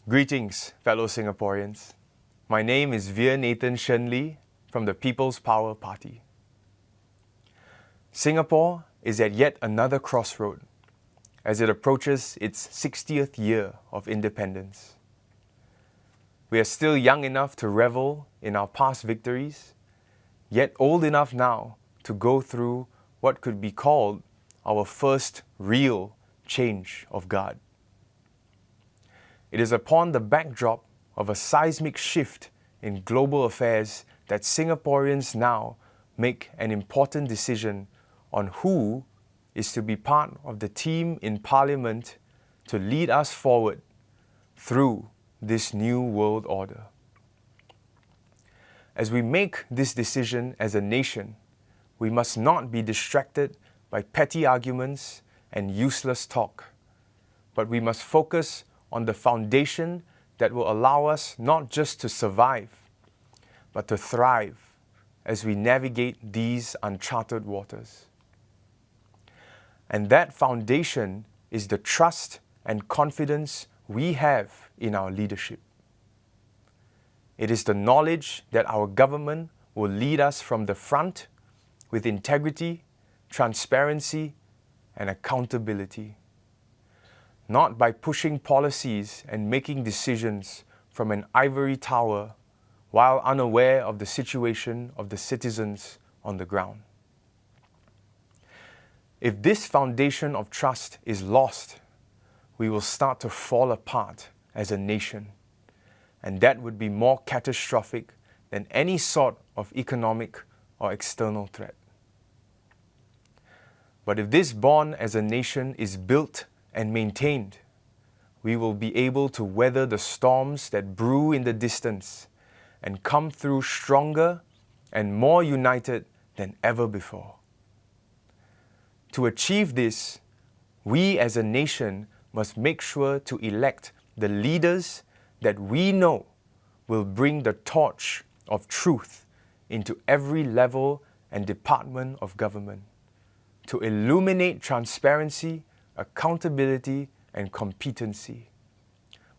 Greetings, fellow Singaporeans. My name is Vere Nathan from the People's Power Party. Singapore is at yet another crossroad as it approaches its 60th year of independence. We are still young enough to revel in our past victories, yet old enough now to go through what could be called our first real change of guard. It is upon the backdrop of a seismic shift in global affairs that Singaporeans now make an important decision on who is to be part of the team in Parliament to lead us forward through this new world order. As we make this decision as a nation, we must not be distracted by petty arguments and useless talk, but we must focus on the foundation that will allow us not just to survive, but to thrive as we navigate these uncharted waters. And that foundation is the trust and confidence we have in our leadership. It is the knowledge that our government will lead us from the front with integrity, transparency, and accountability, not by pushing policies and making decisions from an ivory tower while unaware of the situation of the citizens on the ground. If this foundation of trust is lost, we will start to fall apart as a nation, and that would be more catastrophic than any sort of economic or external threat. But if this bond as a nation is built and maintained, we will be able to weather the storms that brew in the distance and come through stronger and more united than ever before. To achieve this, we as a nation must make sure to elect the leaders that we know will bring the torch of truth into every level and department of government, to illuminate transparency, accountability, and competency,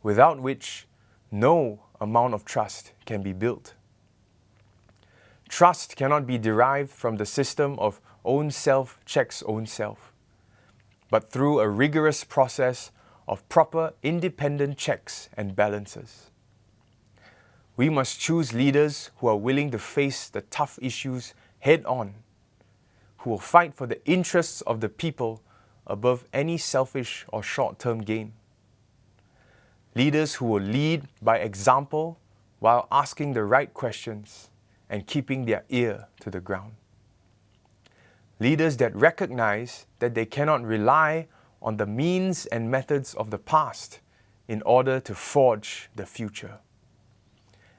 without which no amount of trust can be built. Trust cannot be derived from the system of own self checks own self, but through a rigorous process of proper independent checks and balances. We must choose leaders who are willing to face the tough issues head on, who will fight for the interests of the people above any selfish or short-term gain. Leaders who will lead by example while asking the right questions and keeping their ear to the ground. Leaders that recognize that they cannot rely on the means and methods of the past in order to forge the future,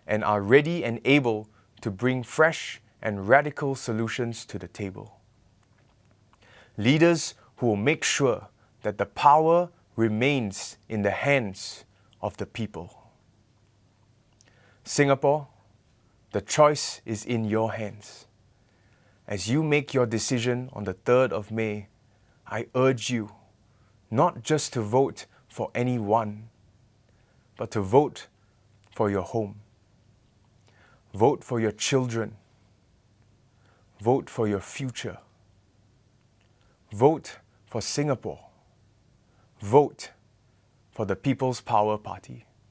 and are ready and able to bring fresh and radical solutions to the table. Leaders who will make sure that the power remains in the hands of the people. Singapore, the choice is in your hands. As you make your decision on the 3rd of May, I urge you not just to vote for anyone, but to vote for your home. Vote for your children. Vote for your future. Vote for Singapore. Vote for the People's Power Party.